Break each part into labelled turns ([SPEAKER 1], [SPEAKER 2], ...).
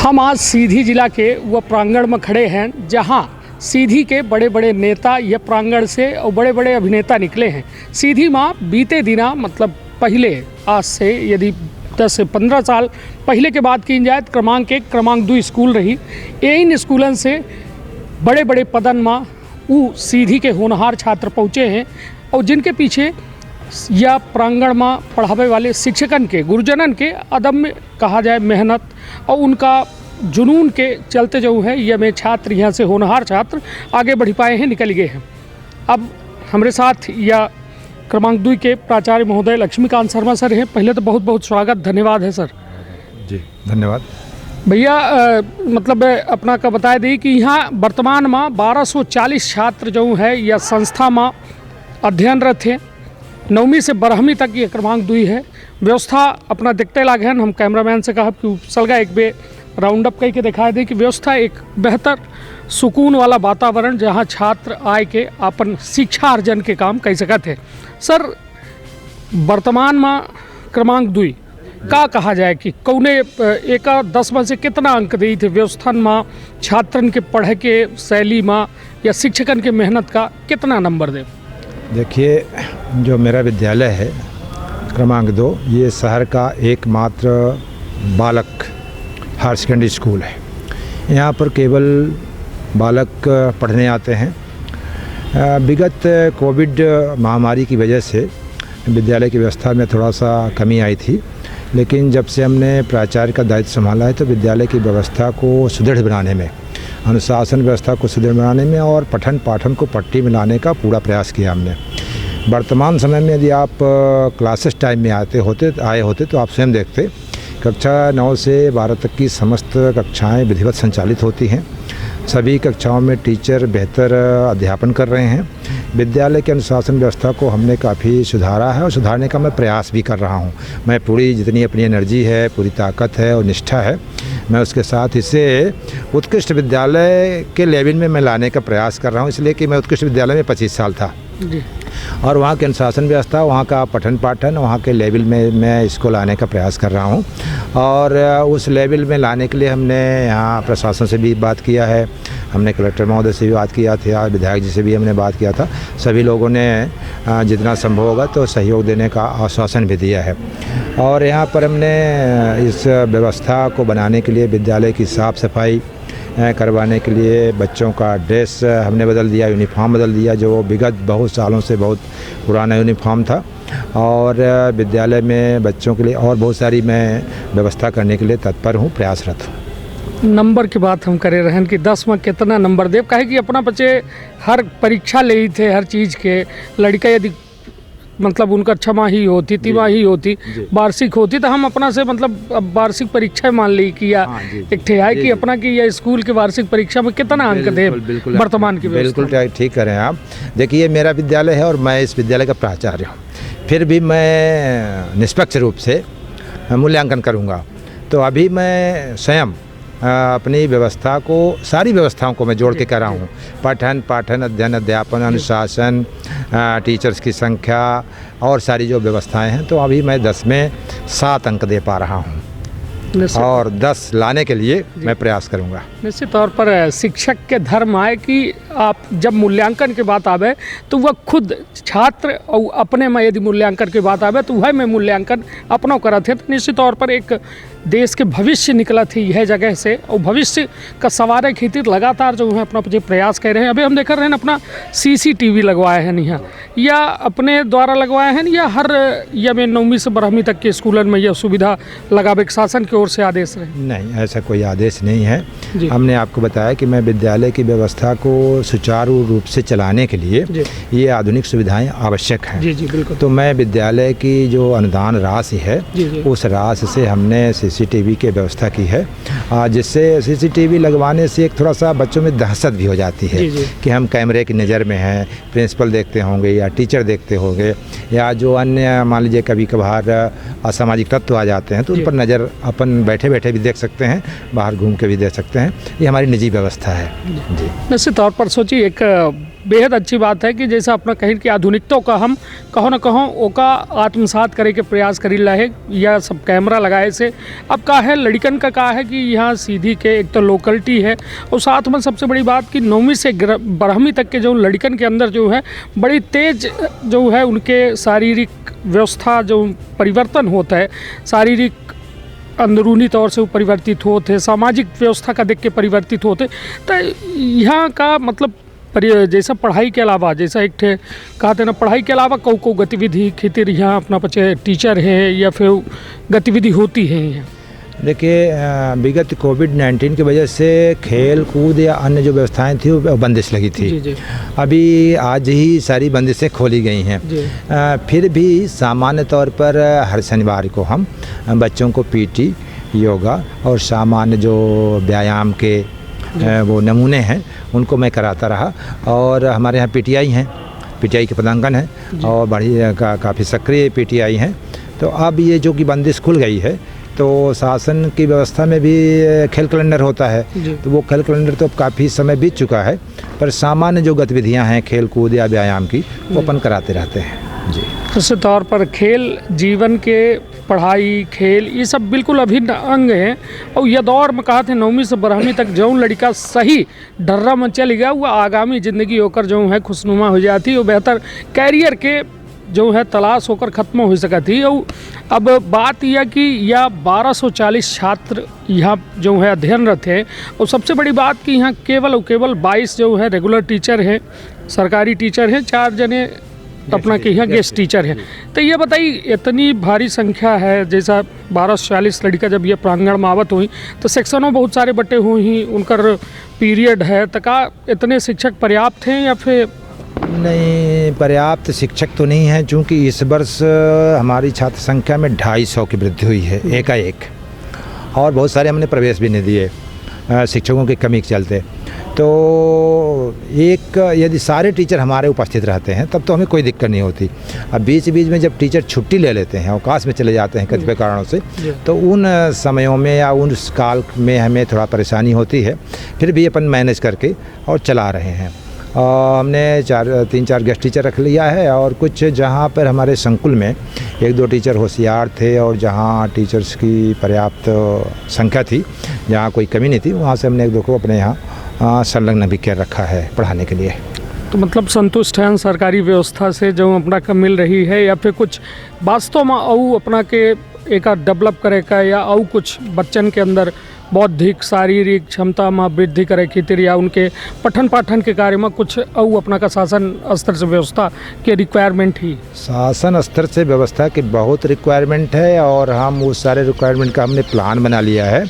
[SPEAKER 1] हम आज सीधी जिला के वह प्रांगण में खड़े हैं जहां सीधी के बड़े बड़े नेता यह प्रांगण से और बड़े बड़े अभिनेता निकले हैं। सीधी माँ बीते दिना मतलब पहले आज से यदि 10 से 15 साल पहले के बात की जाए तो क्रमांक 1 क्रमांक 2 स्कूल रही। इन स्कूलन से बड़े बड़े पदन माँ वो सीधी के होनहार छात्र पहुँचे हैं और जिनके पीछे या प्रांगण में पढ़ावे वाले शिक्षकन के गुरुजनन के अदम्य कहा जाए मेहनत और उनका जुनून के चलते जो है ये में छात्र यहाँ से होनहार छात्र आगे बढ़ पाए हैं, निकल गए हैं। अब हमारे साथ या क्रमांक 2 के प्राचार्य महोदय लक्ष्मीकांत शर्मा सर हैं। पहले तो बहुत बहुत स्वागत, धन्यवाद है सर।
[SPEAKER 2] जी धन्यवाद
[SPEAKER 1] भैया। मतलब अपना का बता दी कि यहाँ वर्तमान में 1240 छात्र जो है या संस्था में अध्ययनरत है। 9वीं से 12वीं तक ये क्रमांक 2 है। व्यवस्था अपना देखते लागे हम कैमरामैन से कहा कि सलगा एक बे राउंड अप करके दिखा दे कि व्यवस्था एक बेहतर सुकून वाला वातावरण जहाँ छात्र आए के अपन शिक्षा अर्जन के काम कर सकते हैं। सर वर्तमान में क्रमांक 2 का कहा जाए कि कौने एक 10 में से कितना अंक दी थे व्यवस्थान में छात्रन के पढ़े के शैली में या शिक्षकन के मेहनत का कितना नंबर दे?
[SPEAKER 2] देखिए, जो मेरा विद्यालय है क्रमांक 2 ये शहर का एकमात्र बालक हायर सेकेंडरी स्कूल है। यहाँ पर केवल बालक पढ़ने आते हैं। विगत कोविड महामारी की वजह से विद्यालय की व्यवस्था में थोड़ा सा कमी आई थी, लेकिन जब से हमने प्राचार्य का दायित्व संभाला है तो विद्यालय की व्यवस्था को सुदृढ़ बनाने में, अनुशासन व्यवस्था को सुदृढ़ बनाने में और पठन पाठन को पट्टी में लाने का पूरा प्रयास किया हमने। वर्तमान समय में यदि आप क्लासेस टाइम में आए होते तो आप स्वयं देखते कक्षा 9 से 12 तक की समस्त कक्षाएं विधिवत संचालित होती हैं। सभी कक्षाओं में टीचर बेहतर अध्यापन कर रहे हैं। विद्यालय के अनुशासन व्यवस्था को हमने काफ़ी सुधारा है और सुधारने का मैं प्रयास भी कर रहा हूं। मैं पूरी जितनी अपनी एनर्जी है, पूरी ताकत है और निष्ठा है, मैं उसके साथ इसे उत्कृष्ट विद्यालय के लेवल में मैं लाने का प्रयास कर रहा हूं। इसलिए कि मैं उत्कृष्ट विद्यालय में 25 साल था और वहाँ के अनुशासन व्यवस्था, वहाँ का पठन पाठन, वहाँ के लेवल में मैं इसको लाने का प्रयास कर रहा हूँ। और उस लेवल में लाने के लिए हमने यहाँ प्रशासन से भी बात किया है, हमने कलेक्टर महोदय से भी बात किया था, विधायक जी से भी हमने बात किया था। सभी लोगों ने जितना संभव होगा तो सहयोग देने का आश्वासन भी दिया है। और यहाँ पर हमने इस व्यवस्था को बनाने के लिए विद्यालय की साफ़ सफाई करवाने के लिए बच्चों का ड्रेस हमने बदल दिया, यूनिफॉर्म बदल दिया, जो विगत बहुत सालों से बहुत पुराना यूनिफॉर्म था। और विद्यालय में बच्चों के लिए और बहुत सारी मैं व्यवस्था करने के लिए तत्पर हूँ, प्रयासरत हूँ।
[SPEAKER 1] नंबर की बात हम करे रहन कि 10 में कितना नंबर दे, कहे कि अपना बच्चे हर परीक्षा ले ही थे, हर चीज़ के लड़का यदि मतलब उनका 6 माह ही होती, 3 माह ही होती, वार्षिक होती तो हम अपना से मतलब अब वार्षिक परीक्षा मान ली कि या एक ठे है कि अपना की या स्कूल के वार्षिक परीक्षा में कितना अंक दे वर्तमान की?
[SPEAKER 2] बिल्कुल ठीक करें आप। देखिए, मेरा विद्यालय है और मैं इस विद्यालय का प्राचार्य हूँ, फिर भी मैं निष्पक्ष रूप से मूल्यांकन करूँगा। तो अभी मैं स्वयं अपनी व्यवस्था को, सारी व्यवस्थाओं को मैं जोड़ के कर रहा हूँ। पठन पाठन, अध्ययन अध्यापन, अनुशासन, टीचर्स की संख्या और सारी जो व्यवस्थाएं हैं, तो अभी मैं 10 में 7 अंक दे पा रहा हूँ और 10 लाने के लिए मैं प्रयास करूँगा।
[SPEAKER 1] निश्चित तौर पर शिक्षक के धर्म आए कि आप जब मूल्यांकन की बात आवे तो वह खुद छात्र और अपने में यदि मूल्यांकन की बात आवे तो वह में मूल्यांकन अपना करते हैं। तो निश्चित तौर पर एक देश के भविष्य निकला थी यह जगह से और भविष्य का सवार खातिर लगातार जो है अपना प्रयास कर रहे हैं। अभी हम देख रहे हैं अपना CCTV लगवाए हैं यहाँ, या अपने द्वारा लगवाए हैं या हर या में 9वीं से 12वीं तक के स्कूलन में यह सुविधा लगावे के शासन की ओर से आदेश रहे?
[SPEAKER 2] नहीं, ऐसा कोई आदेश नहीं है। हमने आपको बताया कि मैं विद्यालय की व्यवस्था को सुचारू रूप से चलाने के लिए ये आधुनिक सुविधाएं आवश्यक हैं।
[SPEAKER 1] जी बिल्कुल।
[SPEAKER 2] तो मैं विद्यालय की जो अनुदान राशि है उस राशि से हमने CCTV की व्यवस्था की है, जिससे CCTV लगवाने से एक थोड़ा सा बच्चों में दहशत भी हो जाती है कि हम कैमरे की नज़र में हैं, प्रिंसिपल देखते होंगे या टीचर देखते होंगे या जो अन्य मान लीजिए कभी कभार असामाजिक तत्व आ जाते हैं तो उन पर नज़र अपन बैठे बैठे भी देख सकते हैं, बाहर घूम के भी देख सकते हैं। ये हमारी निजी व्यवस्था है। जी
[SPEAKER 1] निश्चित तौर पर सोचिए एक बेहद अच्छी बात है कि जैसा अपना कहीं कि आधुनिकता का हम कहो न कहो ओका आत्मसात करे के प्रयास करी रहे या सब कैमरा लगाए से। अब का है लड़कन का है कि यहाँ सीधी के एक तो लोकलिटी है और साथ में सबसे बड़ी बात कि 9वीं से 12वीं तक के जो लड़कन के अंदर जो है बड़ी तेज जो है उनके शारीरिक व्यवस्था जो परिवर्तन होता है, शारीरिक अंदरूनी तौर से वो परिवर्तित होते हैं, सामाजिक व्यवस्था का देख के परिवर्तित होते। तो यहाँ का मतलब जैसा पढ़ाई के अलावा जैसा एक थे कहते ना पढ़ाई के अलावा को गतिविधि खातिर यहाँ अपना पचे टीचर है या फिर गतिविधि होती है यहाँ?
[SPEAKER 2] देखिए विगत कोविड-19 की वजह से खेल कूद या अन्य जो व्यवस्थाएं थी वो बंदिश लगी थी।
[SPEAKER 1] जी।
[SPEAKER 2] अभी आज ही सारी बंदिशें खोली गई हैं। फिर भी सामान्य तौर पर हर शनिवार को हम बच्चों को पीटी, योगा और सामान्य जो व्यायाम के वो नमूने हैं उनको मैं कराता रहा। और हमारे यहाँ पीटीआई हैं, पीटीआई के पदांकन हैं और बढ़िया काफ़ी सक्रिय पीटीआई हैं। तो अब ये जो कि बंदिश खुल गई है तो शासन की व्यवस्था में भी खेल कैलेंडर होता है, तो वो खेल कैलेंडर तो अब काफ़ी समय बीत चुका है, पर सामान्य जो गतिविधियां हैं खेल कूद या व्यायाम की वो अपन कराते रहते हैं जी।
[SPEAKER 1] निश्चित तौर पर खेल जीवन के पढ़ाई खेल ये सब बिल्कुल अभिन्न अंग हैं और यह दौर में कहा थे 9वीं से 12वीं तक जो लड़का सही डर्रा में चल गया वो आगामी ज़िंदगी होकर जो है खुशनुमा हो जाती, वो बेहतर कैरियर के जो है तलाश होकर ख़त्म हो सका थी। और अब बात यह कि यह 1240 छात्र यहाँ जो है अध्ययनरत हैं और सबसे बड़ी बात कि यहाँ केवल 22 जो है रेगुलर टीचर हैं, सरकारी टीचर हैं, 4 जने अपना के यहाँ गेस्ट टीचर हैं। तो ये बताइए इतनी भारी संख्या है, जैसा 1240 लड़का जब ये प्रांगण में आवत हुई तो सेक्शनों बहुत सारे बटे हुई उनकर पीरियड है, तो का इतने शिक्षक पर्याप्त हैं या फिर
[SPEAKER 2] नहीं? पर्याप्त शिक्षक तो नहीं है, चूँकि इस वर्ष हमारी छात्र संख्या में 250 की वृद्धि हुई है एकाएक, और बहुत सारे हमने प्रवेश भी नहीं दिए शिक्षकों की कमी के चलते। तो एक यदि सारे टीचर हमारे उपस्थित रहते हैं तब तो हमें कोई दिक्कत नहीं होती। अब बीच बीच में जब टीचर छुट्टी ले लेते हैं, अवकाश में चले जाते हैं कतिपय कारणों से, तो उन समयों में या उस काल में हमें थोड़ा परेशानी होती है। फिर भी अपन मैनेज करके और चला रहे हैं। हमने 3-4 गेस्ट टीचर रख लिया है और कुछ जहाँ पर हमारे संकुल में 1-2 टीचर होशियार थे और जहाँ टीचर्स की पर्याप्त संख्या थी, जहाँ कोई कमी नहीं थी, वहाँ से हमने 1-2 को अपने यहाँ संलग्न भी कर रखा है पढ़ाने के लिए।
[SPEAKER 1] तो मतलब संतुष्ट हैं सरकारी व्यवस्था से जो अपना का मिल रही है या फिर कुछ वास्तव में और अपना के एक डेवलप करे का या और कुछ बच्चन के अंदर बौद्धिक शारीरिक क्षमता में वृद्धि करे खातिर या उनके पठन पाठन के कार्य में कुछ और अपना का शासन स्तर से व्यवस्था के रिक्वायरमेंट ही?
[SPEAKER 2] शासन स्तर से व्यवस्था की बहुत रिक्वायरमेंट है और हम उस सारे रिक्वायरमेंट का हमने प्लान बना लिया है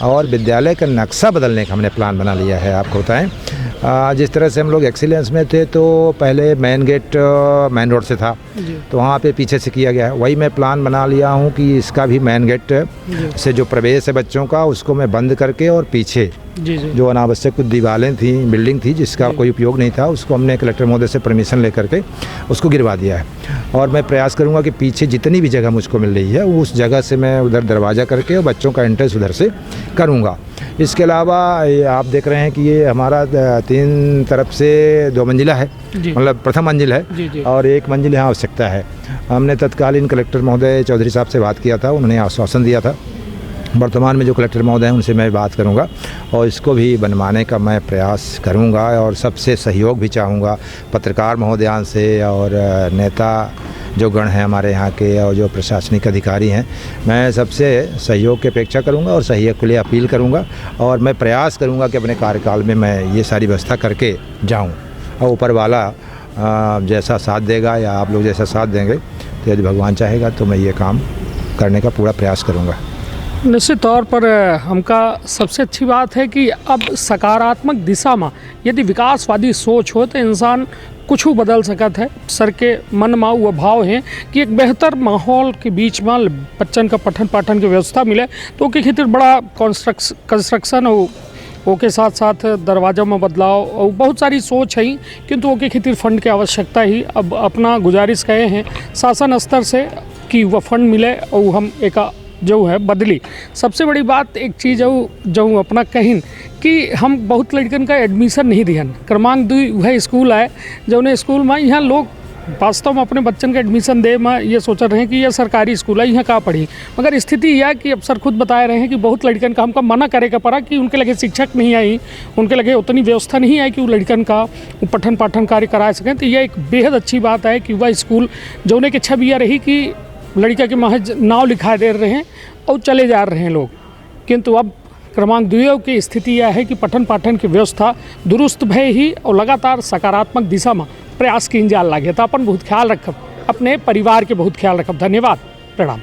[SPEAKER 2] और विद्यालय का नक्शा बदलने का हमने प्लान बना लिया है। आपको बताएं, जिस तरह से हम लोग एक्सीलेंस में थे तो पहले मेन गेट मेन रोड से था, तो वहाँ पे पीछे से किया गया है। वही मैं प्लान बना लिया हूँ कि इसका भी मेन गेट से जो प्रवेश है बच्चों का उसको मैं बंद करके और पीछे जो अनावश्यक कुछ दीवारें थी, बिल्डिंग थी जिसका कोई उपयोग नहीं था, उसको हमने कलेक्टर महोदय से परमिशन लेकर के उसको गिरवा दिया है। और मैं प्रयास करूंगा कि पीछे जितनी भी जगह मुझको मिल रही है उस जगह से मैं उधर दरवाज़ा करके और बच्चों का एंट्रेंस उधर से करूंगा। इसके अलावा आप देख रहे हैं कि ये हमारा 3 तरफ से 2 मंजिला है, मतलब प्रथम मंजिल है और 1 मंजिल यहाँ आवश्यकता है। हमने तत्कालीन कलेक्टर महोदय चौधरी साहब से बात किया था, उन्होंने आश्वासन दिया था। वर्तमान में जो कलेक्टर महोदय हैं उनसे मैं बात करूंगा और इसको भी बनवाने का मैं प्रयास करूंगा और सबसे सहयोग भी चाहूँगा पत्रकार महोदयान से और नेता जो गण हैं हमारे यहाँ के और जो प्रशासनिक अधिकारी हैं, मैं सबसे सहयोग की अपेक्षा करूंगा और सहयोग के लिए अपील करूंगा और मैं प्रयास करूंगा कि अपने कार्यकाल में मैं ये सारी व्यवस्था करके जाऊँ और ऊपर वाला जैसा साथ देगा या आप लोग जैसा साथ देंगे तो यदि भगवान चाहेगा तो मैं ये काम करने का पूरा प्रयास करूँगा।
[SPEAKER 1] निश्चित तौर पर हमका सबसे अच्छी बात है कि अब सकारात्मक दिशा में यदि विकासवादी सोच हो तो इंसान कुछ बदल सकत है। सर के मन में वो भाव है कि एक बेहतर माहौल के बीच में बच्चन का पठन पाठन की व्यवस्था मिले तो उसके खातिर बड़ा कंस्ट्रक्शन हो, ओके साथ साथ दरवाज़ों में बदलाव और बहुत सारी सोच है, किंतु ओके खातिर फंड की आवश्यकता ही। अब अपना गुजारिश कहे हैं शासन स्तर से कि वह फंड मिले और हम एक जो है बदली। सबसे बड़ी बात एक चीज़ जो अपना कहिन कि हम बहुत लड़कन का एडमिशन नहीं दिहन। क्रमांक 2 वह स्कूल है जो स्कूल में यहाँ लोग वास्तव में अपने बच्चन का एडमिशन दे में ये सोच रहे हैं कि यह सरकारी स्कूल है, यहाँ कहाँ पढ़ी। मगर स्थिति यह है कि अब सर खुद बता रहे हैं कि बहुत लड़कन का हमका मना करे का पड़ा कि उनके लगे शिक्षक नहीं आई, उनके लगे उतनी व्यवस्था नहीं आई कि वो लड़कन का पठन पाठन कार्य करा सकें। तो यह एक बेहद अच्छी बात है कि वह स्कूल जो उन्हें की इच्छा भी यह रही कि लड़का के महज नाव लिखा दे रहे हैं और चले जा रहे हैं लोग, किंतु अब क्रमांक 2 की स्थिति यह है कि पठन पाठन की व्यवस्था दुरुस्त भय ही और लगातार सकारात्मक दिशा में प्रयास की जाल लगे। तो अपन बहुत ख्याल रखब, अपने परिवार के बहुत ख्याल रखब। धन्यवाद, प्रणाम।